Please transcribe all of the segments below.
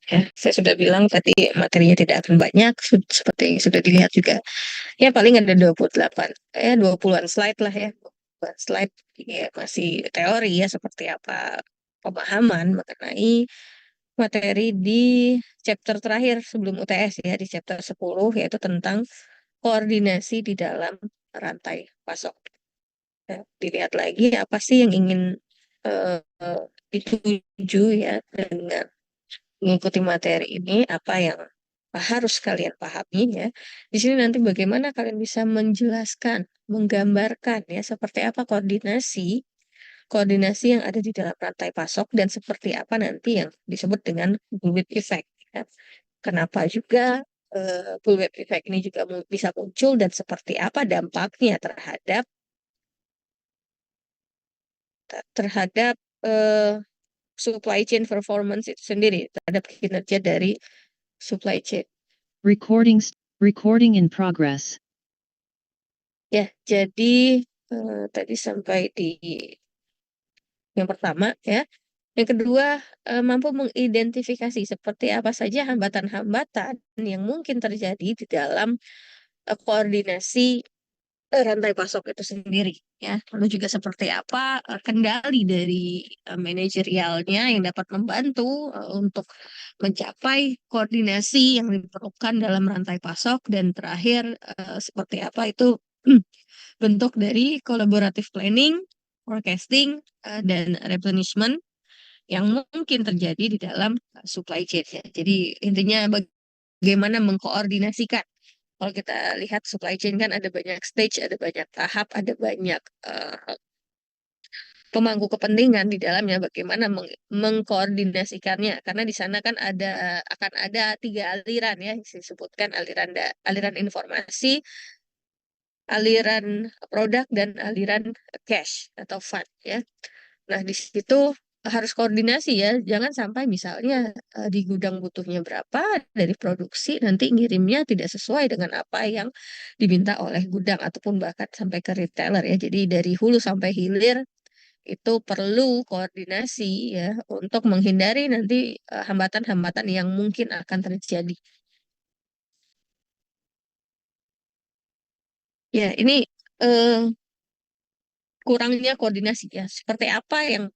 Ya, saya sudah bilang tadi materinya tidak akan banyak, seperti yang sudah dilihat juga. Ya, paling ada 28, 20-an slide lah ya. 20-an slide, ya masih teori ya, seperti apa pemahaman mengenai materi di chapter terakhir sebelum UTS ya, di chapter 10, yaitu tentang koordinasi di dalam rantai pasok. Ya, dilihat lagi apa sih yang ingin eh, dituju ya dengan mengikuti materi ini, apa yang harus kalian pahami ya. Di sini nanti bagaimana kalian bisa menjelaskan, menggambarkan ya seperti apa koordinasi yang ada di dalam rantai pasok dan seperti apa nanti yang disebut dengan bullwhip effect ya. Kenapa juga bullwhip effect ini juga bisa muncul dan seperti apa dampaknya terhadap terhadap eh, supply chain performance itu sendiri, terhadap kinerja dari supply chain. Recording in progress. Ya, jadi tadi sampai di yang pertama ya. Yang kedua, mampu mengidentifikasi seperti apa saja hambatan-hambatan yang mungkin terjadi di dalam koordinasi rantai pasok itu sendiri ya. Lalu juga seperti apa kendali dari manajerialnya yang dapat membantu untuk mencapai koordinasi yang diperlukan dalam rantai pasok, dan terakhir seperti apa itu bentuk dari collaborative planning, forecasting, dan replenishment yang mungkin terjadi di dalam supply chain ya. Jadi intinya bagaimana mengkoordinasikan. Kalau kita lihat supply chain kan ada banyak stage, ada banyak tahap, ada banyak pemangku kepentingan di dalamnya. Bagaimana mengkoordinasikannya? Karena di sana kan akan ada 3 aliran ya, disebutkan aliran informasi, aliran produk, dan aliran cash atau fund ya. Nah, di situ harus koordinasi ya. Jangan sampai misalnya di gudang butuhnya berapa dari produksi, nanti ngirimnya tidak sesuai dengan apa yang diminta oleh gudang ataupun bahkan sampai ke retailer ya. Jadi dari hulu sampai hilir itu perlu koordinasi ya untuk menghindari nanti hambatan-hambatan yang mungkin akan terjadi. Ya, ini eh, kurangnya koordinasi ya. Seperti apa yang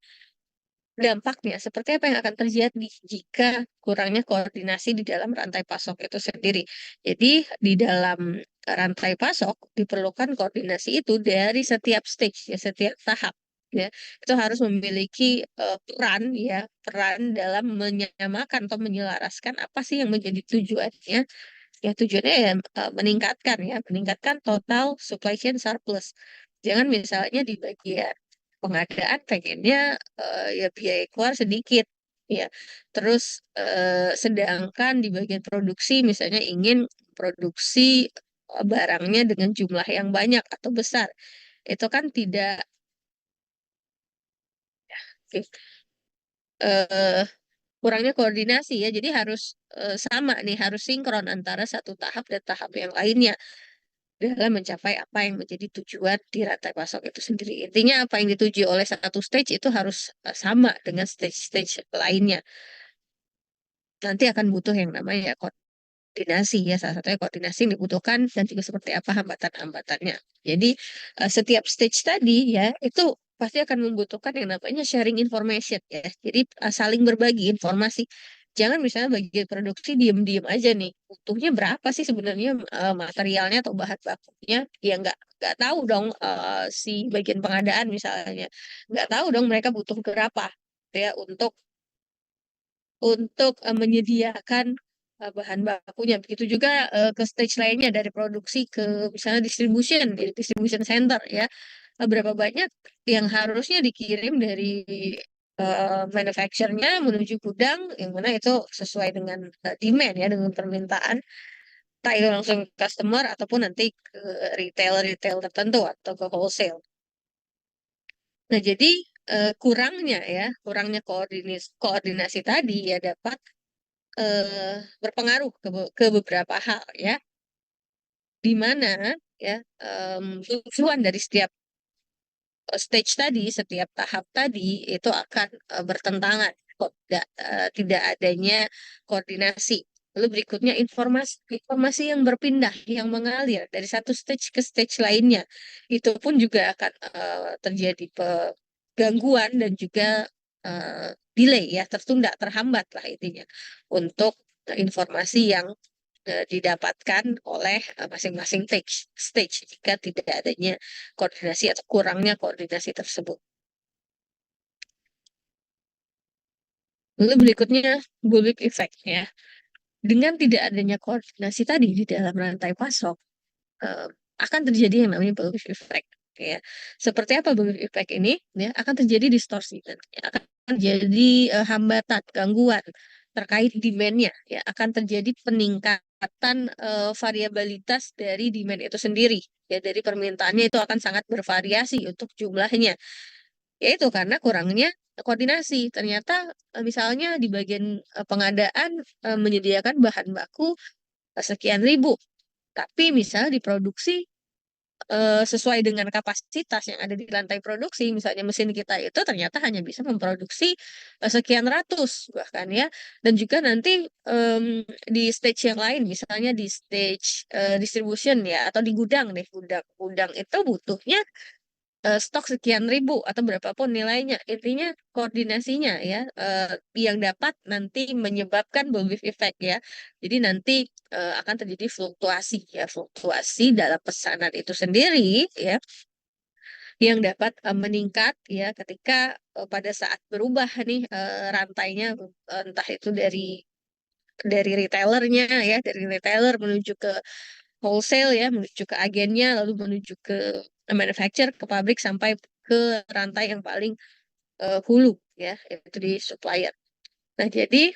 dampaknya, seperti apa yang akan terjadi jika kurangnya koordinasi di dalam rantai pasok itu sendiri. Jadi di dalam rantai pasok diperlukan koordinasi itu dari setiap stage ya, setiap tahap ya. Itu harus memiliki peran ya, peran dalam menyamakan atau menyelaraskan apa sih yang menjadi tujuannya. Ya, tujuannya ya meningkatkan total supply chain surplus. Jangan misalnya di bagian pengadaan pengennya ya biaya keluar sedikit ya. Terus sedangkan di bagian produksi misalnya ingin produksi barangnya dengan jumlah yang banyak atau besar. Itu kan tidak eh, kurangnya koordinasi ya. Jadi harus sama nih, harus sinkron antara satu tahap dan tahap yang lainnya dalam mencapai apa yang menjadi tujuan di rantai pasok itu sendiri. Intinya apa yang dituju oleh satu stage itu harus sama dengan stage-stage lainnya. Nanti akan butuh yang namanya koordinasi ya. Salah satunya koordinasi yang dibutuhkan dan juga seperti apa hambatan-hambatannya. Jadi setiap stage tadi ya itu pasti akan membutuhkan yang namanya sharing information ya. Jadi saling berbagi informasi. Jangan misalnya bagi produksi diem-diem aja nih. Butuhnya berapa sih sebenarnya materialnya atau bahan bakunya? Ya nggak tahu dong si bagian pengadaan misalnya. Nggak tahu dong mereka butuh berapa ya untuk menyediakan bahan bakunya. Begitu juga ke stage lainnya dari produksi ke misalnya distribution, di distribution center ya. Berapa banyak yang harusnya dikirim dari manufacturernya menuju gudang, yang mana itu sesuai dengan demand ya, dengan permintaan. Entah itu langsung ke customer ataupun nanti ke retail-retail tertentu atau ke wholesale. Nah, jadi kurangnya koordinasi tadi ya dapat berpengaruh ke beberapa hal ya, di mana ya tujuan dari setiap stage tadi, setiap tahap tadi itu akan bertentangan. tidak adanya koordinasi. Lalu berikutnya informasi yang berpindah, yang mengalir dari satu stage ke stage lainnya, itu pun juga akan terjadi gangguan dan juga delay ya, tertunda, terhambat lah intinya untuk informasi yang didapatkan oleh masing-masing stage jika tidak adanya koordinasi atau kurangnya koordinasi tersebut. Lalu berikutnya bullwhip effect ya. Dengan tidak adanya koordinasi tadi di dalam rantai pasok, eh, akan terjadi yang namanya bullwhip effect ya. Seperti apa bullwhip effect ini? Ya, akan terjadi distorsi nantinya. Akan terjadi hambatan, gangguan terkait demand-nya ya. Akan terjadi peningkatan variabilitas dari demand itu sendiri. Ya, dari permintaannya itu akan sangat bervariasi untuk jumlahnya. Yaitu karena kurangnya koordinasi. Ternyata misalnya di bagian pengadaan menyediakan bahan baku sekian ribu, tapi misal diproduksi sesuai dengan kapasitas yang ada di lantai produksi, misalnya mesin kita itu ternyata hanya bisa memproduksi sekian ratus bahkan ya, dan juga nanti di stage yang lain, misalnya di stage distribution ya, atau di gudang deh, gudang itu butuhnya stok sekian ribu atau berapapun nilainya. Intinya koordinasinya ya, yang dapat nanti menyebabkan bullwhip effect ya. Jadi nanti akan terjadi fluktuasi ya, fluktuasi dalam pesanan itu sendiri ya, yang dapat meningkat ya ketika pada saat berubah nih rantainya, entah itu dari retailernya ya, dari retailer menuju ke wholesale ya, menuju ke agennya, lalu menuju ke manufacturer, ke pabrik, sampai ke rantai yang paling hulu ya, itu di supplier. Nah, jadi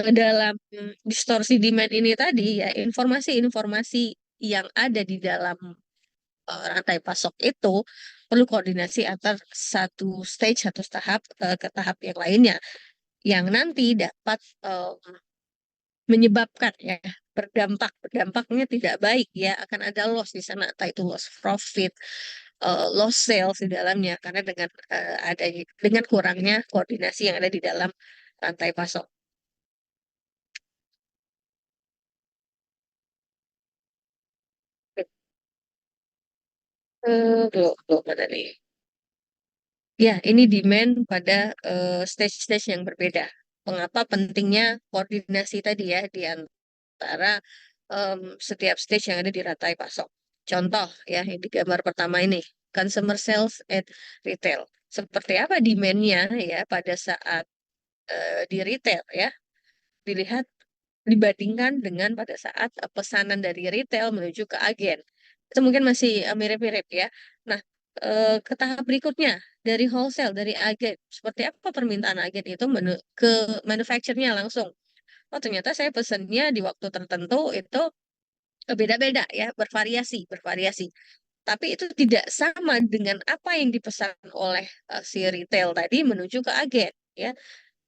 dalam distorsi demand ini tadi ya, informasi-informasi yang ada di dalam rantai pasok itu perlu koordinasi antar satu stage, satu tahap ke tahap yang lainnya, yang nanti dapat menyebabkan ya, berdampaknya tidak baik ya, akan ada loss di sana, entah itu loss profit, loss sales di dalamnya, karena dengan kurangnya koordinasi yang ada di dalam rantai pasok. Belum mana nih? Ya, ini demand pada stage-stage yang berbeda. Mengapa pentingnya koordinasi tadi ya di antara setiap stage yang ada di rantai pasok. Contoh ya, yang di gambar pertama ini, consumer sales at retail. Seperti apa demand-nya ya pada saat di retail ya, dilihat dibandingkan dengan pada saat pesanan dari retail menuju ke agen. Itu mungkin masih mirip-mirip ya. Nah, ke tahap berikutnya, dari wholesale, dari agen. Seperti apa permintaan agen itu ke manufacturernya langsung. Oh, ternyata saya pesannya di waktu tertentu itu beda-beda ya, bervariasi. Tapi itu tidak sama dengan apa yang dipesan oleh si retail tadi menuju ke agen ya.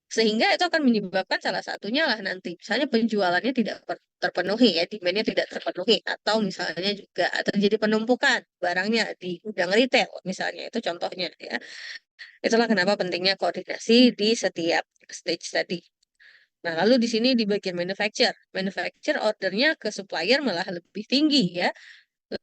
Sehingga itu akan menyebabkan salah satunya lah nanti, misalnya penjualannya tidak terpenuhi ya, demand-nya tidak terpenuhi, atau misalnya juga terjadi penumpukan barangnya di gudang retail, misalnya itu contohnya ya. Itulah kenapa pentingnya koordinasi di setiap stage tadi. Nah, lalu di sini di bagian manufacture ordernya ke supplier malah lebih tinggi ya,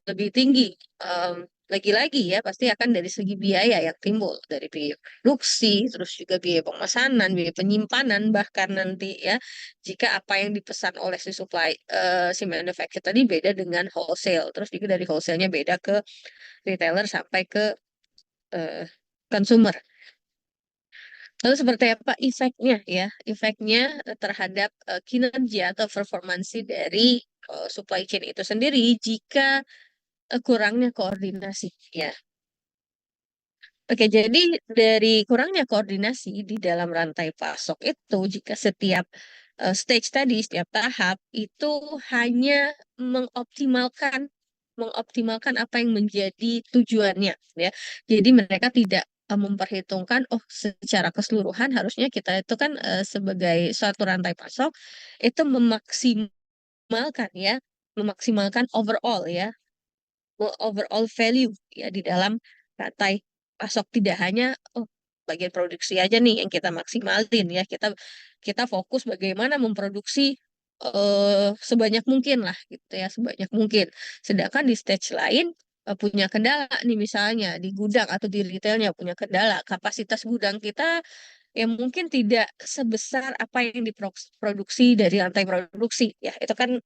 lebih tinggi. Em, Lagi-lagi ya, pasti akan dari segi biaya yang timbul, dari biaya produksi, terus juga biaya pemesanan, biaya penyimpanan, bahkan nanti ya, jika apa yang dipesan oleh si manufacturer tadi beda dengan wholesale, terus juga dari wholesale-nya beda ke retailer sampai ke eh, consumer. Lalu seperti apa efeknya ya? Efeknya terhadap kinerja atau performansi dari supply chain itu sendiri jika kurangnya koordinasi ya. Oke, jadi dari kurangnya koordinasi di dalam rantai pasok itu, jika setiap stage tadi, setiap tahap itu hanya mengoptimalkan mengoptimalkan apa yang menjadi tujuannya ya. Jadi mereka tidak memperhitungkan, oh secara keseluruhan harusnya kita itu kan sebagai suatu rantai pasok itu memaksimalkan ya, memaksimalkan overall ya, overall value ya di dalam rantai pasok, tidak hanya oh bagian produksi aja nih yang kita maksimalin ya. Kita fokus bagaimana memproduksi sebanyak mungkin lah gitu ya, sebanyak mungkin. Sedangkan di stage lain punya kendala nih, misalnya di gudang atau di retailnya punya kendala, kapasitas gudang kita yang mungkin tidak sebesar apa yang diproduksi dari rantai produksi ya. Itu kan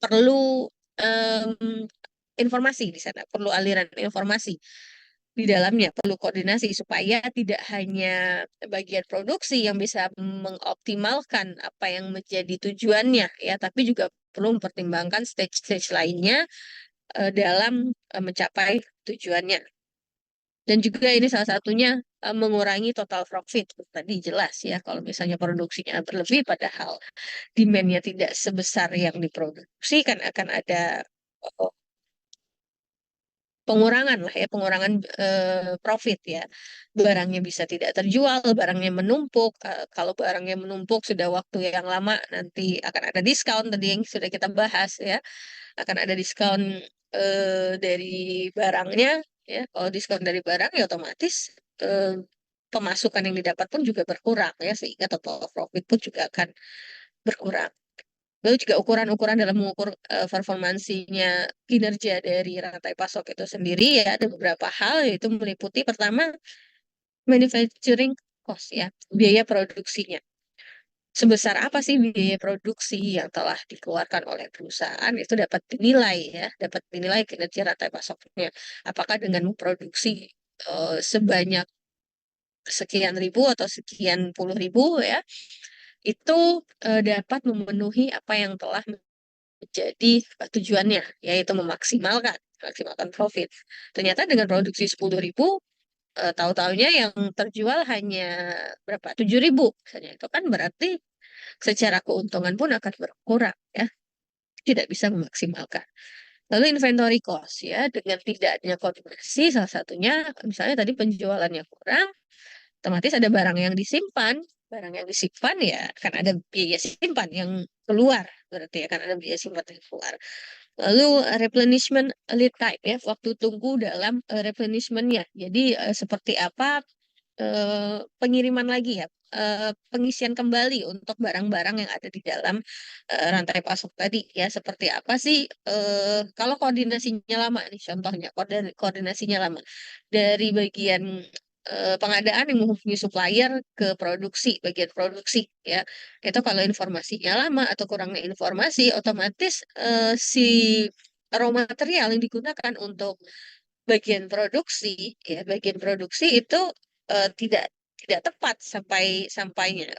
perlu em, informasi di sana, perlu aliran informasi di dalamnya, perlu koordinasi supaya tidak hanya bagian produksi yang bisa mengoptimalkan apa yang menjadi tujuannya ya, tapi juga perlu mempertimbangkan stage-stage lainnya dalam mencapai tujuannya. Dan juga ini salah satunya mengurangi total profit. Tadi jelas ya, kalau misalnya produksinya berlebih padahal demand-nya tidak sebesar yang diproduksi, kan akan ada eh, pengurangan lah ya, pengurangan profit ya. Barangnya bisa tidak terjual, barangnya menumpuk. Kalau barangnya menumpuk sudah waktu yang lama, nanti akan ada diskon tadi yang sudah kita bahas ya. Akan ada diskon dari barangnya ya. Kalau diskon dari barang ya otomatis pemasukan yang didapat pun juga berkurang ya, sehingga total profit pun juga akan berkurang. Lalu juga ukuran-ukuran dalam mengukur performansinya kinerja dari rantai pasok itu sendiri ya, ada beberapa hal, yaitu meliputi pertama manufacturing cost ya, biaya produksinya. Sebesar apa sih biaya produksi yang telah dikeluarkan oleh perusahaan, itu dapat dinilai ya, dapat dinilai kinerja rantai pasoknya. Apakah dengan memproduksi sebanyak sekian ribu atau sekian puluh ribu ya, itu dapat memenuhi apa yang telah menjadi tujuannya, yaitu memaksimalkan profit. Ternyata dengan produksi 10.000, tahu-taunya yang terjual hanya berapa? 7.000 misalnya. Itu kan berarti secara keuntungan pun akan berkurang ya, tidak bisa memaksimalkan. Lalu inventory cost ya, dengan tidak adanya koordinasi, salah satunya misalnya tadi penjualannya kurang, otomatis ada barang yang disimpan ya akan ada biaya simpan yang keluar, berarti akan ada biaya simpan yang keluar. Lalu replenishment lead time ya, waktu tunggu dalam replenishmentnya. Jadi seperti apa pengiriman lagi ya, pengisian kembali untuk barang-barang yang ada di dalam rantai pasok tadi ya. Seperti apa sih kalau koordinasinya lama nih, contohnya koordinasinya lama dari bagian pengadaan yang menghubungi supplier ke produksi, bagian produksi ya. Itu kalau informasinya lama atau kurangnya informasi, otomatis si raw material yang digunakan untuk bagian produksi itu tidak tidak tepat sampainya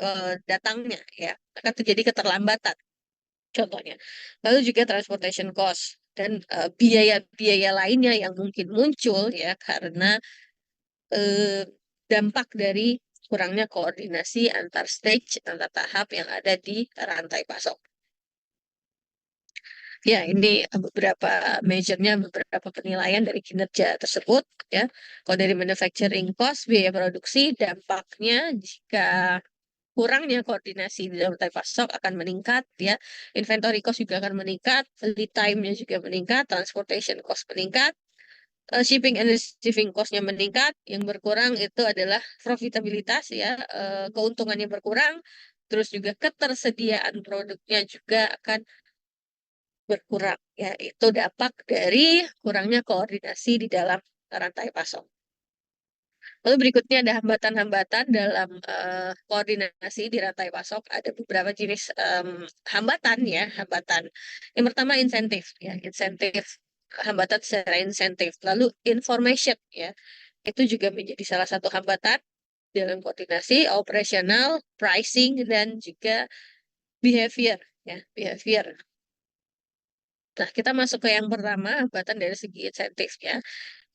datangnya ya, akan terjadi keterlambatan contohnya. Lalu juga transportation cost dan biaya-biaya lainnya yang mungkin muncul ya karena eh, dampak dari kurangnya koordinasi antar stage, antar tahap yang ada di rantai pasok. Ya, ini beberapa measure-nya, beberapa penilaian dari kinerja tersebut ya. Kalau dari manufacturing cost, biaya produksi, dampaknya jika kurangnya koordinasi di dalam rantai pasok akan meningkat ya. Inventory cost juga akan meningkat, lead time-nya juga meningkat, transportation cost meningkat, shipping and receiving cost-nya meningkat. Yang berkurang itu adalah profitabilitas ya, keuntungannya berkurang, terus juga ketersediaan produknya juga akan berkurang ya, itu dampak dari kurangnya koordinasi di dalam rantai pasok. Lalu berikutnya ada hambatan-hambatan dalam koordinasi di rantai pasok. Ada beberapa jenis hambatan ya, hambatan. Yang pertama insentif ya, insentif, hambatan secara insentif. Lalu information ya, itu juga menjadi salah satu hambatan dalam koordinasi operasional, pricing, dan juga behavior ya, behavior. Nah, kita masuk ke yang pertama, hambatan dari segi insentif ya.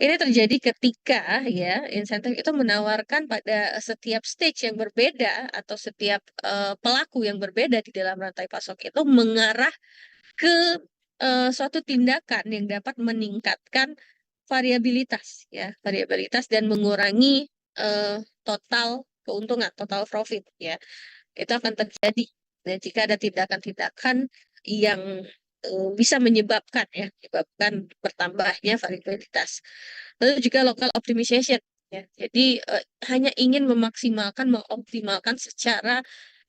Ini terjadi ketika ya insentif itu menawarkan pada setiap stage yang berbeda atau setiap pelaku yang berbeda di dalam rantai pasok itu mengarah ke suatu tindakan yang dapat meningkatkan variabilitas ya, variabilitas dan mengurangi total keuntungan, total profit ya. Itu akan terjadi dan jika ada tindakan-tindakan yang bisa menyebabkan bertambahnya variabilitas. Lalu juga local optimization ya. Jadi hanya ingin memaksimalkan, mengoptimalkan secara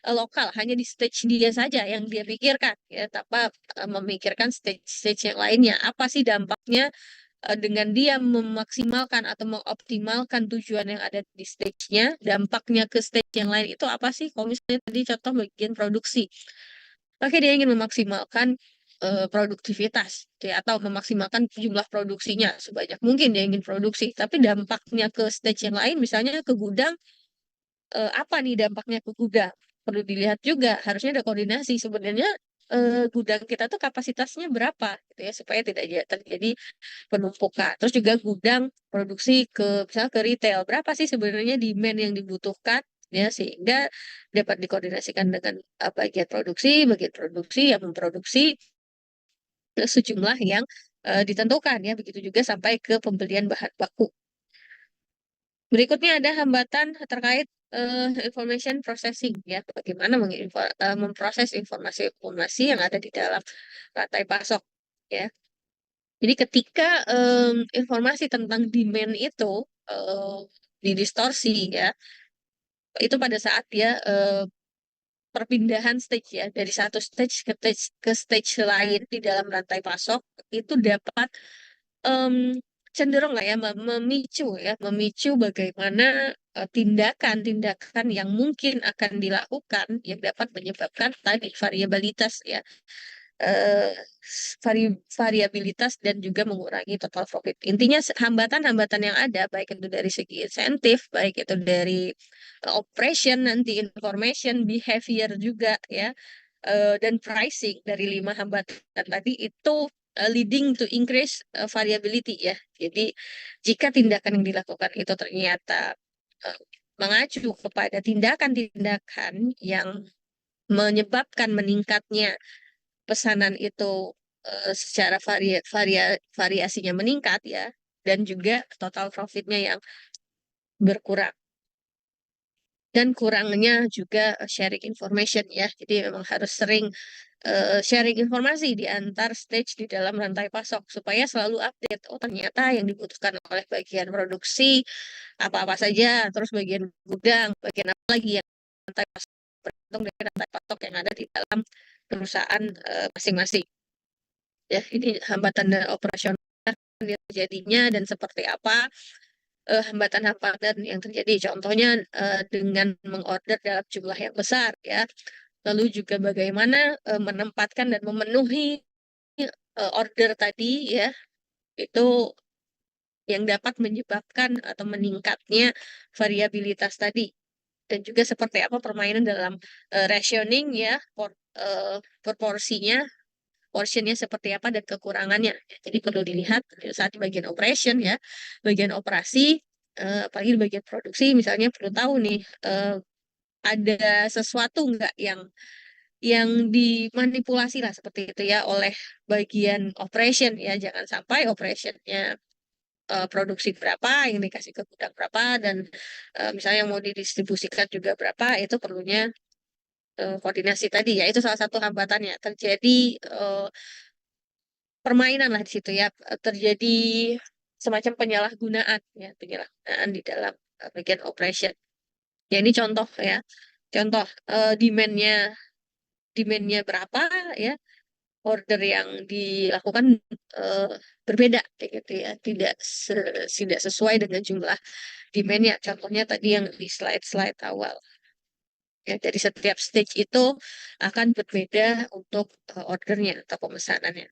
lokal, hanya di stage dia saja yang dia pikirkan, ya, tanpa memikirkan stage-stage yang lainnya. Apa sih dampaknya dengan dia memaksimalkan atau mengoptimalkan tujuan yang ada di stage-nya, dampaknya ke stage yang lain itu apa sih? Kalau misalnya tadi contoh bagian produksi, maka dia ingin memaksimalkan produktivitas, gitu ya, atau memaksimalkan jumlah produksinya sebanyak mungkin dia ingin produksi. Tapi dampaknya ke stage yang lain, misalnya ke gudang, apa nih dampaknya ke gudang? Perlu dilihat juga, harusnya ada koordinasi. Sebenarnya gudang kita tuh kapasitasnya berapa, gitu ya, supaya tidak terjadi penumpukan. Terus juga gudang produksi ke misalnya ke retail, berapa sih sebenarnya demand yang dibutuhkan, ya, sehingga dapat dikoordinasikan dengan bagian produksi yang memproduksi sejumlah yang ditentukan, ya, begitu juga sampai ke pembelian bahan baku. Berikutnya ada hambatan terkait information processing, ya, bagaimana memproses informasi-informasi yang ada di dalam rantai pasok, ya. Jadi ketika informasi tentang demand itu eh, didistorsi, ya, itu pada saat dia perpindahan stage, ya, dari satu stage ke stage lain di dalam rantai pasok itu dapat em, cenderung lah, ya, memicu bagaimana tindakan-tindakan yang mungkin akan dilakukan yang dapat menyebabkan tadi variabilitas, ya, eh, variabilitas dan juga mengurangi total profit. Intinya hambatan-hambatan yang ada, baik itu dari segi insentif, baik itu dari operation, nanti information, behavior juga, ya, dan pricing, dari 5 hambatan tadi itu leading to increase variability, ya. Jadi jika tindakan yang dilakukan itu ternyata eh, mengacu kepada tindakan-tindakan yang menyebabkan meningkatnya pesanan itu secara variasinya meningkat, ya, dan juga total profitnya yang berkurang, dan kurangnya juga sharing information, ya. Jadi memang harus sering sharing informasi di antar stage di dalam rantai pasok supaya selalu update. Oh, ternyata yang dibutuhkan oleh bagian produksi apa-apa saja, terus bagian gudang, bagian apa lagi yang rantai pasok, bergantung dari rantai pasok yang ada di dalam perusahaan masing-masing. Ya, ini hambatan dan operasional yang terjadinya dan seperti apa hambatan-hambatan yang terjadi. Contohnya dengan mengorder dalam jumlah yang besar, ya. Lalu juga bagaimana menempatkan dan memenuhi order tadi, ya, itu yang dapat menyebabkan atau meningkatnya variabilitas tadi. Dan juga seperti apa permainan dalam rationing, ya, proporsinya, portionnya seperti apa dan kekurangannya. Jadi perlu dilihat saat di bagian operation, ya, bagian operasi, apalagi di bagian produksi, misalnya perlu tahu nih ada sesuatu nggak yang dimanipulasi lah seperti itu, ya, oleh bagian operation, ya. Jangan sampai operationnya produksi berapa yang dikasih ke gudang berapa, dan misalnya yang mau didistribusikan juga berapa, itu perlunya koordinasi tadi, ya. Itu salah satu hambatannya, terjadi eh, permainan lah di situ, ya. Terjadi semacam penyalahgunaan, ya, penyalahgunaan di dalam bagian operation, ya. Ini contoh, ya, contoh demand-nya berapa, ya, order yang dilakukan eh, berbeda, kayak gitu, ya, tidak sesuai dengan jumlah demand-nya. Contohnya tadi yang di slide-slide awal, ya, dari setiap stage itu akan berbeda untuk ordernya atau pemesanannya.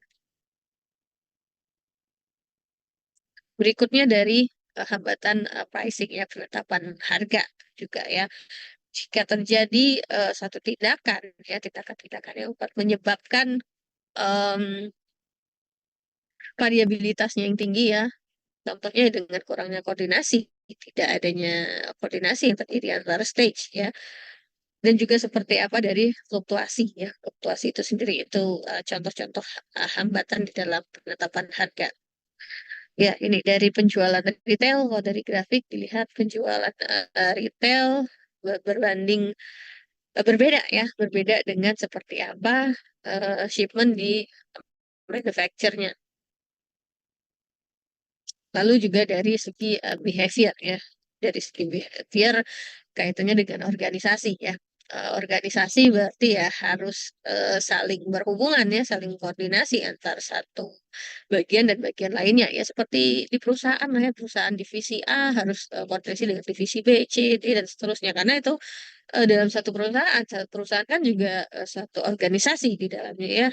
Berikutnya dari hambatan pricing, ya, penetapan harga juga, ya. Jika terjadi satu tindakan, ya, tindakan-tindakan yang dapat menyebabkan em, variabilitasnya yang tinggi, ya. Contohnya dengan kurangnya koordinasi, tidak adanya koordinasi yang terjadi antara stage, ya. Dan juga seperti apa dari fluktuasi, ya. Fluktuasi itu sendiri itu contoh-contoh hambatan di dalam penetapan harga. Ya, ini dari penjualan retail, kalau dari grafik dilihat penjualan retail berbanding berbeda, ya, berbeda dengan seperti apa shipment di manufacturernya. Lalu juga dari segi behavior, ya. dari segi behavior kaitannya dengan organisasi ya. Organisasi berarti ya harus saling berhubungan ya, saling koordinasi antar satu bagian dan bagian lainnya ya, seperti di perusahaan lah ya, perusahaan divisi A harus koordinasi dengan divisi B, C, D dan seterusnya, karena itu dalam satu perusahaan kan juga satu organisasi di dalamnya ya.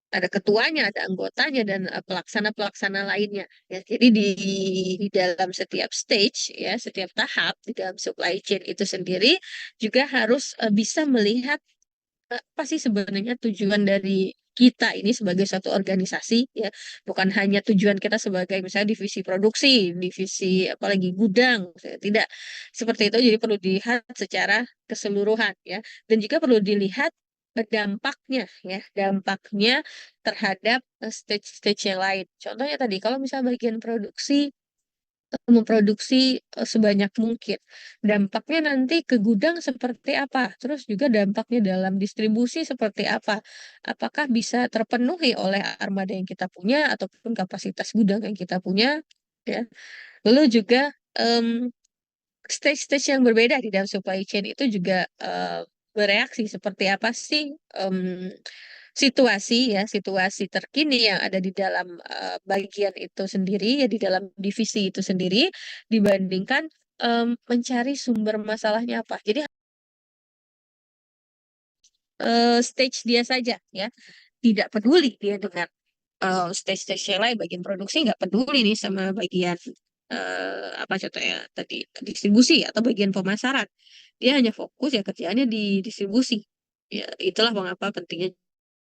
Ada ketuanya, ada anggotanya, dan pelaksana-pelaksana lainnya. Ya, jadi di dalam setiap stage, ya, setiap tahap di dalam supply chain itu sendiri juga harus bisa melihat apa sih sebenarnya tujuan dari kita ini sebagai satu organisasi, ya, bukan hanya tujuan kita sebagai misalnya divisi produksi, divisi apalagi gudang, tidak seperti itu. Jadi perlu dilihat secara keseluruhan, ya, dan juga perlu dilihat dampaknya, ya, dampaknya terhadap stage-stage yang lain. Contohnya tadi kalau misalnya bagian produksi memproduksi sebanyak mungkin. Dampaknya nanti ke gudang seperti apa? Terus juga dampaknya dalam distribusi seperti apa? Apakah bisa terpenuhi oleh armada yang kita punya ataupun kapasitas gudang yang kita punya? Ya. Lalu juga em, stage-stage yang berbeda di dalam supply chain itu juga bereaksi seperti apa sih situasi ya, situasi terkini yang ada di dalam bagian itu sendiri ya, di dalam divisi itu sendiri dibandingkan mencari sumber masalahnya apa. Jadi stage dia saja ya, tidak peduli dia dengan stage-stage yang lain, bagian produksi nggak peduli nih sama bagian apa contohnya tadi distribusi atau bagian pemasaran. Dia hanya fokus ya kerjaannya di distribusi. Ya, itulah mengapa pentingnya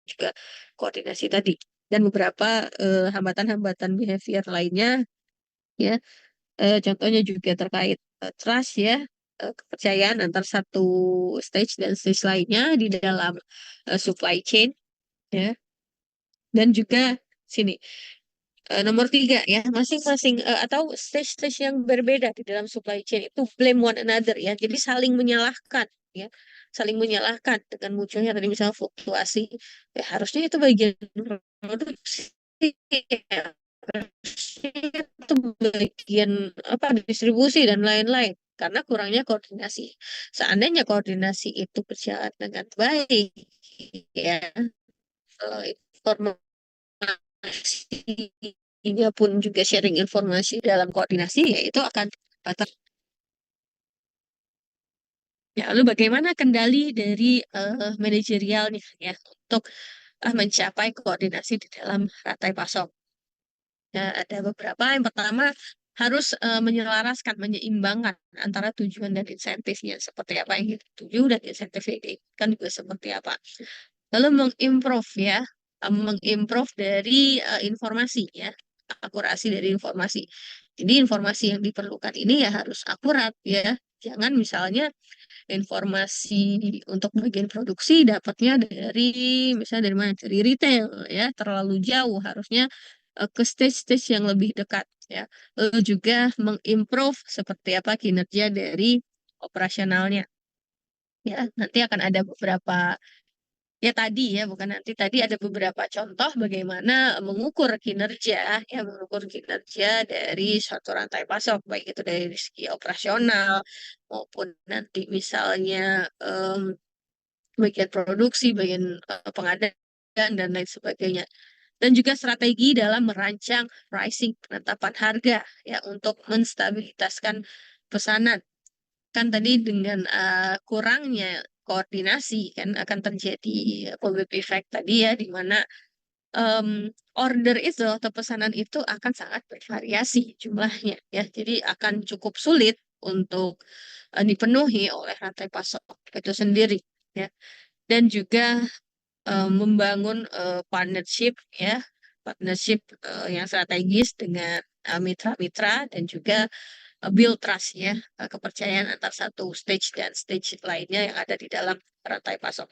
juga koordinasi tadi. Dan beberapa hambatan-hambatan behavior lainnya ya, contohnya juga terkait trust ya, kepercayaan antar satu stage dan stage lainnya di dalam supply chain ya. Dan juga sini nomor tiga ya, masing-masing atau stage-stage yang berbeda di dalam supply chain itu blame one another ya, jadi saling menyalahkan ya, saling menyalahkan dengan munculnya tadi misalnya fluktuasi, ya harusnya itu bagian produksi ya, harusnya itu bagian apa distribusi dan lain-lain, karena kurangnya koordinasi. Seandainya koordinasi itu berjalan dengan baik ya, informasi informasinya pun juga sharing informasi dalam koordinasi, ya itu akan batas. Ya, lalu bagaimana kendali dari manajerialnya ya untuk mencapai koordinasi di dalam rantai pasok? Ya, ada beberapa. Yang pertama harus menyelaraskan, menyeimbangkan antara tujuan dan insentifnya seperti apa yang kita tuju dan insentif yang diinginkan juga seperti apa. Lalu mengimprove ya, mengimprove dari informasi ya, akurasi dari informasi. Jadi informasi yang diperlukan ini ya harus akurat ya. Jangan misalnya informasi untuk bagian produksi dapatnya dari misalnya dari mana? Dari retail ya, terlalu jauh. Harusnya ke stage-stage yang lebih dekat ya. Lalu juga mengimprove seperti apa kinerja dari operasionalnya. Ya, nanti akan ada beberapa. Ya tadi ya, bukan nanti. Tadi ada beberapa contoh bagaimana mengukur kinerja, ya mengukur kinerja dari suatu rantai pasok, baik itu dari segi operasional maupun nanti misalnya bagian produksi, bagian pengadaan dan lain sebagainya. Dan juga strategi dalam merancang pricing, penetapan harga ya untuk menstabilitaskan pesanan. Kan tadi dengan kurangnya koordinasi kan akan terjadi pull-back effect tadi ya, di mana em, order itu atau pesanan itu akan sangat bervariasi jumlahnya ya, jadi akan cukup sulit untuk dipenuhi oleh rantai pasok itu sendiri ya. Dan juga membangun partnership ya, partnership yang strategis dengan mitra-mitra dan juga build trust ya, kepercayaan antar satu stage dan stage lainnya yang ada di dalam rantai pasok.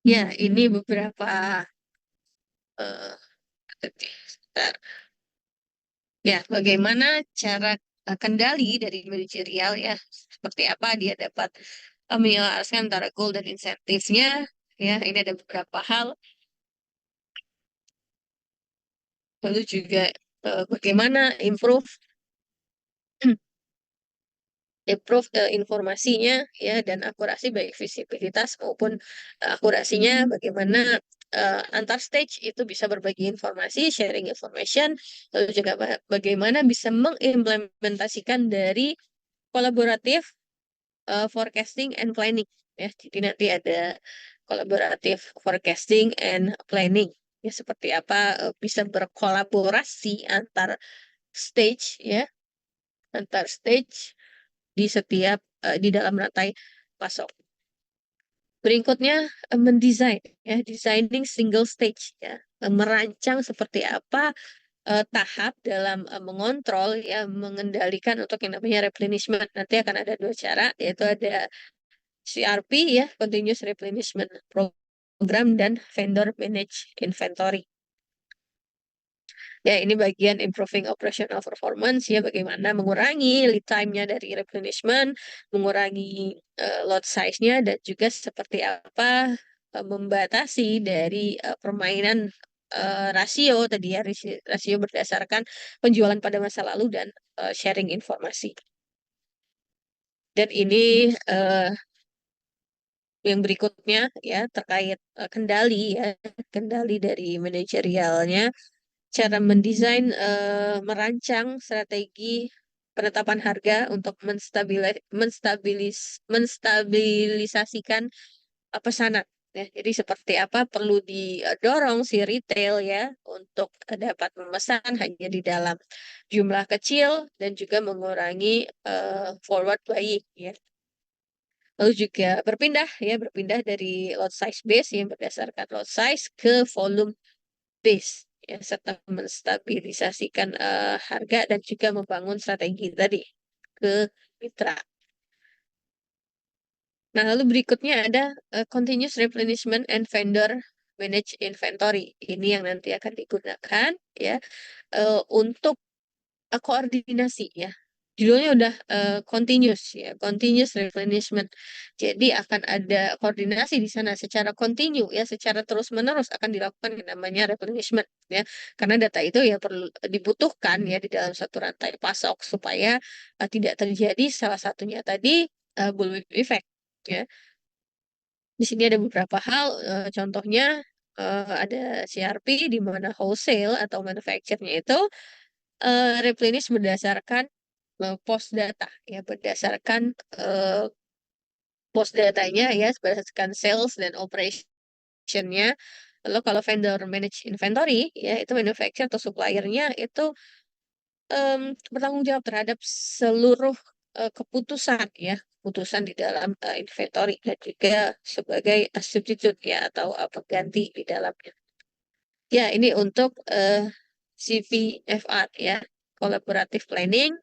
Ya, ini beberapa eh, sebentar. Ya, bagaimana cara kendali dari manajerial ya, seperti apa dia dapat menyelaraskan antara goal dan insentifnya. Ya, ini ada beberapa hal. Lalu juga bagaimana improve informasinya ya dan akurasi baik visibilitas maupun akurasinya bagaimana antar stage itu bisa berbagi informasi, sharing information, lalu juga bagaimana bisa mengimplementasikan dari kolaboratif forecasting and planning ya. Jadi nanti ada kolaboratif forecasting and planning ya seperti apa bisa berkolaborasi stage ya, antar stage di setiap di dalam rantai pasok. Berikutnya mendesain ya, designing single stage ya. Merancang seperti apa tahap dalam mengontrol ya mengendalikan untuk yang namanya replenishment. Nanti akan ada dua cara yaitu ada CRP ya, Continuous Replenishment Program dan Vendor Manage Inventory. Ya, ini bagian improving operational performance ya, bagaimana mengurangi lead time-nya dari replenishment, mengurangi lot size-nya, dan juga seperti apa membatasi dari permainan rasio tadi ya, rasio berdasarkan penjualan pada masa lalu dan sharing informasi. Dan ini yang berikutnya ya terkait kendali ya, kendali dari manajerialnya cara mendesain, merancang strategi penetapan harga untuk menstabilisasikan pesanan. Ya, jadi seperti apa perlu didorong si retail ya untuk dapat memesan hanya di dalam jumlah kecil dan juga mengurangi forward buying ya. Lalu juga berpindah dari lot size base yang berdasarkan lot size ke volume base ya serta menstabilisasikan harga dan juga membangun strategi tadi ke mitra. Nah, lalu berikutnya ada continuous replenishment and vendor manage inventory. Ini yang nanti akan digunakan ya untuk koordinasi ya. Judulnya udah continuous ya, continuous replenishment. Jadi akan ada koordinasi di sana secara kontinu ya, secara terus-menerus akan dilakukan yang namanya replenishment ya. Karena data itu ya perlu dibutuhkan ya di dalam satu rantai pasok supaya tidak terjadi salah satunya tadi bullwhip effect ya. Di sini ada beberapa hal, contohnya ada CRP di mana wholesale atau manufacturernya itu replenish berdasarkan post data ya berdasarkan eh, post datanya ya berdasarkan sales dan operationnya. Lalu kalau vendor manage inventory ya itu manufacturer atau suppliernya itu bertanggung jawab terhadap seluruh keputusan ya keputusan di dalam inventory dan juga sebagai substitute ya atau pengganti di dalamnya. Ya ini untuk CVFR ya collaborative planning,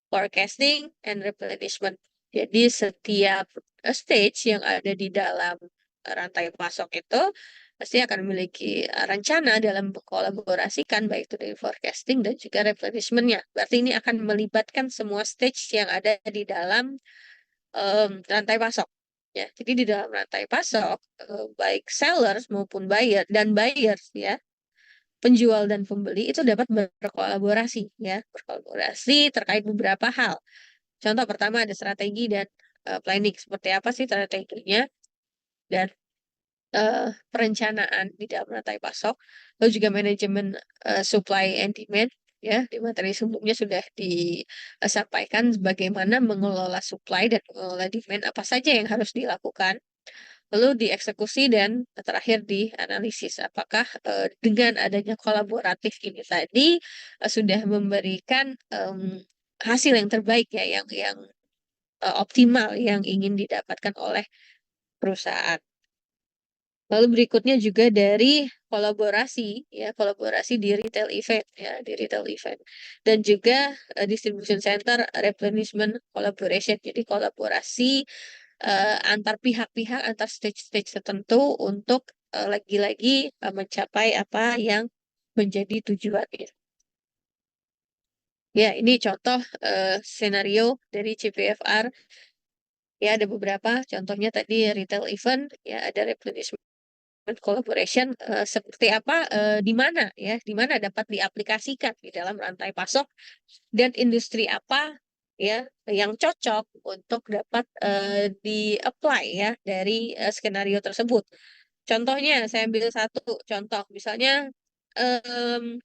forecasting, and replenishment. Jadi setiap stage yang ada di dalam rantai pasok itu pasti akan memiliki rencana dalam mengkolaborasikan baik itu dari forecasting dan juga replenishment-nya. Berarti ini akan melibatkan semua stage yang ada di dalam rantai pasok. Ya, jadi di dalam rantai pasok baik sellers maupun buyer dan buyers ya penjual dan pembeli itu dapat berkolaborasi ya berkolaborasi terkait beberapa hal. Contoh pertama ada strategi dan planning. Seperti apa sih strateginya dan perencanaan di dalam rantai pasok. Lalu juga manajemen supply and demand. Ya, di materi sebelumnya sudah disampaikan bagaimana mengelola supply dan mengelola demand apa saja yang harus dilakukan. Lalu dieksekusi dan terakhir dianalisis apakah dengan adanya kolaboratif ini tadi sudah memberikan hasil yang terbaik ya yang optimal yang ingin didapatkan oleh perusahaan. Lalu berikutnya juga dari kolaborasi ya kolaborasi di retail event ya di retail event dan juga distribution center replenishment collaboration. Jadi kolaborasi antar pihak-pihak antar stage-stage tertentu untuk lagi-lagi mencapai apa yang menjadi tujuannya. Ya, ini contoh skenario dari CPFR. Ya, ada beberapa. Contohnya tadi retail event, ya ada replenishment collaboration seperti apa, di mana ya, di mana dapat diaplikasikan di dalam rantai pasok dan industri apa ya yang cocok untuk dapat di-apply ya dari skenario tersebut. Contohnya, saya ambil satu contoh, misalnya em,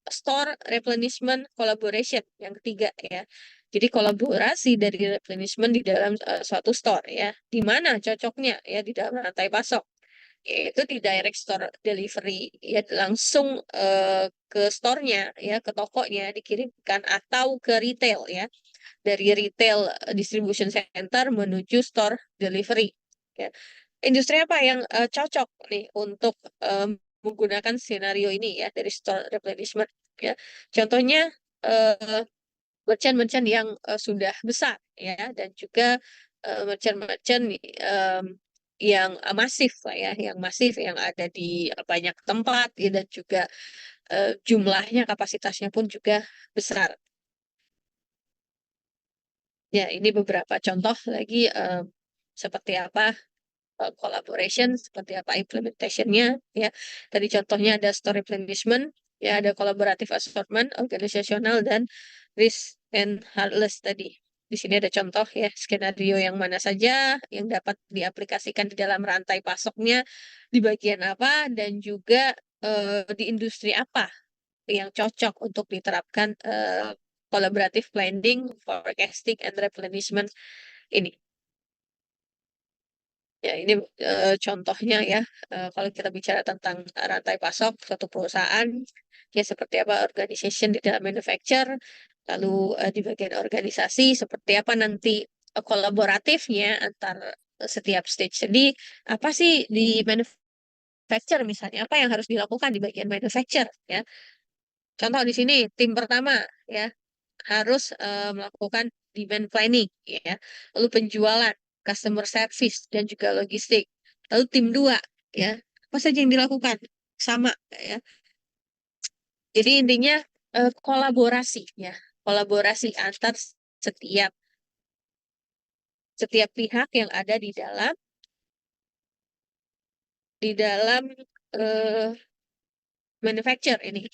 store replenishment collaboration yang ketiga ya. Jadi kolaborasi dari replenishment di dalam suatu store ya. Di mana cocoknya ya di dalam rantai pasok? Yaitu di direct store delivery ya langsung ke store-nya ya, ke tokonya dikirimkan atau ke retail ya. Dari retail distribution center menuju store delivery ya. Industri apa yang cocok nih untuk menggunakan skenario ini ya dari store replenishment ya. Contohnya eh, merchant-merchant yang sudah besar ya dan juga merchant-merchant yang masif lah ya, yang masif yang ada di banyak tempat ya, dan juga jumlahnya kapasitasnya pun juga besar. Ya, ini beberapa contoh lagi seperti apa collaboration, seperti apa implementationnya ya. Tadi contohnya ada store replenishment, ya ada collaborative assortment, organisasional dan risk and heartless tadi. Di sini ada contoh ya skenario yang mana saja yang dapat diaplikasikan di dalam rantai pasoknya di bagian apa dan juga di industri apa yang cocok untuk diterapkan collaborative planning, forecasting, and replenishment ini. Ya, ini contohnya ya. Kalau kita bicara tentang rantai pasok suatu perusahaan, ya seperti apa organization di dalam manufacture, lalu di bagian organisasi seperti apa nanti kolaboratifnya antar setiap stage. Jadi apa sih di manufacture misalnya, apa yang harus dilakukan di bagian manufacture ya. Contoh di sini tim pertama ya harus melakukan demand planning ya, lalu penjualan, customer service dan juga logistik. Lalu tim dua ya, apa saja yang dilakukan? Sama ya. Jadi intinya kolaborasi ya, kolaborasi antar setiap setiap pihak yang ada di dalam eh, manufacture ini,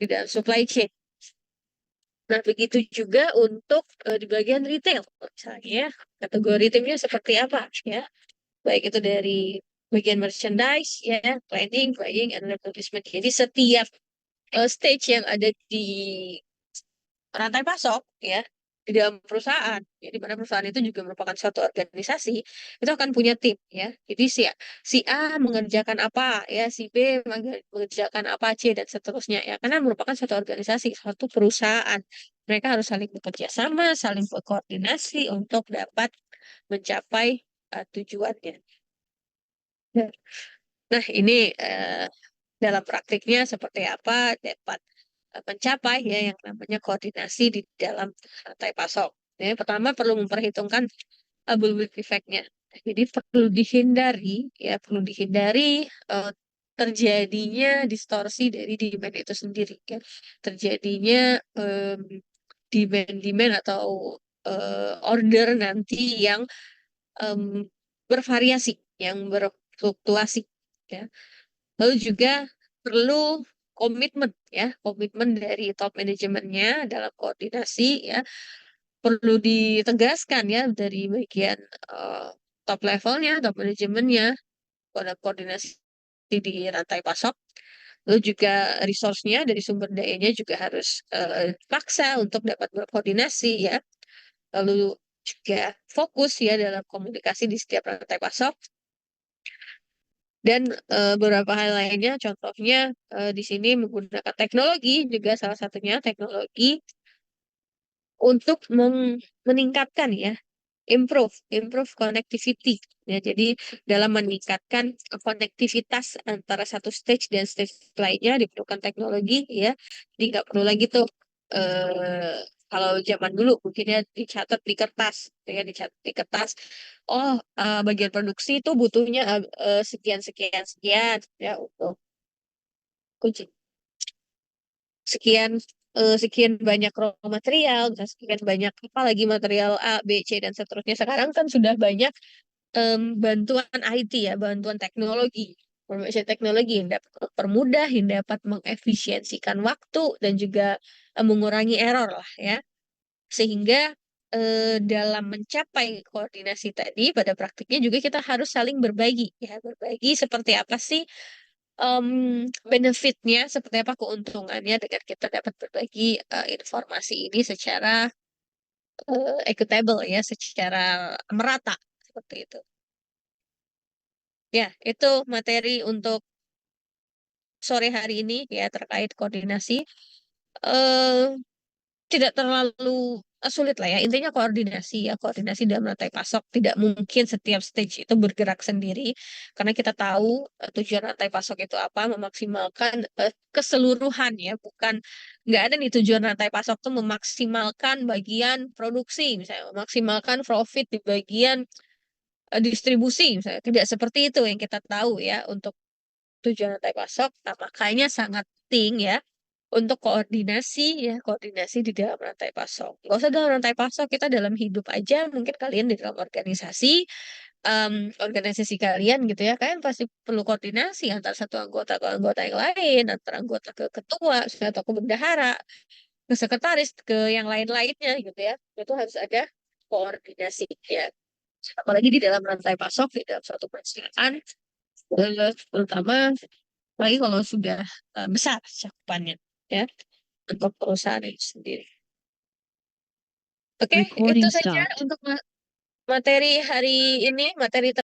di dalam supply chain. Nah, begitu juga untuk di bagian retail. Misalnya, ya, kategori timnya seperti apa ya? Baik itu dari bagian merchandise, ya, planning, buying, and replenishment. Jadi setiap stage yang ada di rantai pasok, ya, di dalam perusahaan, ya, di mana perusahaan itu juga merupakan suatu organisasi, itu akan punya tim, ya. Jadi si A mengerjakan apa, ya, si B mengerjakan apa, C dan seterusnya, ya, karena merupakan suatu organisasi, suatu perusahaan. Mereka harus saling bekerja sama, saling berkoordinasi untuk dapat mencapai tujuannya. Nah, nah, ini dalam praktiknya seperti apa dapat mencapai ya yang namanya koordinasi di dalam rantai pasok. Ya, pertama perlu memperhitungkan bullwhip effect-nya. Jadi perlu dihindari terjadinya distorsi dari demand itu sendiri ya. Terjadinya demand-demand atau order nanti yang em, bervariasi, yang berfluktuasi ya. Lalu juga perlu komitmen ya, komitmen dari top manajemennya dalam koordinasi ya, perlu ditegaskan ya dari bagian eh, top levelnya, top manajemennya pada koordinasi di rantai pasok. Lalu juga resource-nya dari sumber dayanya juga harus paksa untuk dapat berkoordinasi ya. Lalu juga fokus ya dalam komunikasi di setiap rantai pasok. Dan beberapa hal lainnya, contohnya di sini menggunakan teknologi juga salah satunya teknologi untuk meningkatkan ya, improve connectivity. Ya, jadi dalam meningkatkan konektivitas antara satu stage dan stage lainnya diperlukan teknologi ya. Jadi nggak perlu lagi tuh kalau zaman dulu mungkin ya dicatat di kertas, ya dicatat di kertas. Oh, bagian produksi itu butuhnya sekian sekian sekian ya untuk kunci sekian sekian banyak raw material, dan sekian banyak apa lagi material A, B, C dan seterusnya. Sekarang kan sudah banyak bantuan IT ya, bantuan teknologi. information teknologi yang dapat mempermudah, yang dapat mengefisiensikan waktu dan juga mengurangi error lah ya. Sehingga dalam mencapai koordinasi tadi pada praktiknya juga kita harus saling berbagi ya, berbagi seperti apa sih benefitnya, seperti apa keuntungannya dengan kita dapat berbagi informasi ini secara equitable ya, secara merata seperti itu. Ya, itu materi untuk sore hari ini ya terkait koordinasi. eh Tidak terlalu sulit lah ya. Intinya koordinasi ya, koordinasi dalam rantai pasok. Tidak mungkin setiap stage itu bergerak sendiri, karena kita tahu tujuan rantai pasok itu apa, memaksimalkan keseluruhan ya, bukan nggak ada nih tujuan rantai pasok tuh memaksimalkan bagian produksi, misalnya memaksimalkan profit di bagian distribusi, misalnya. Tidak seperti itu yang kita tahu ya untuk tujuan rantai pasok. Nah, makanya sangat penting ya untuk koordinasi ya, koordinasi di dalam rantai pasok. Nggak usah dalam rantai pasok, kita dalam hidup aja, mungkin kalian di dalam organisasi, organisasi kalian gitu ya, kalian pasti perlu koordinasi antara satu anggota ke anggota yang lain, antara anggota ke ketua, atau ke bendahara, ke sekretaris, ke yang lain-lainnya gitu ya. Itu harus ada koordinasi ya. Apalagi di dalam rantai pasok, di dalam suatu perusahaan, terutama lagi kalau sudah besar cakupannya ya untuk perusahaan itu sendiri. Oke, itu Recording saja stopped. untuk materi hari ini, materi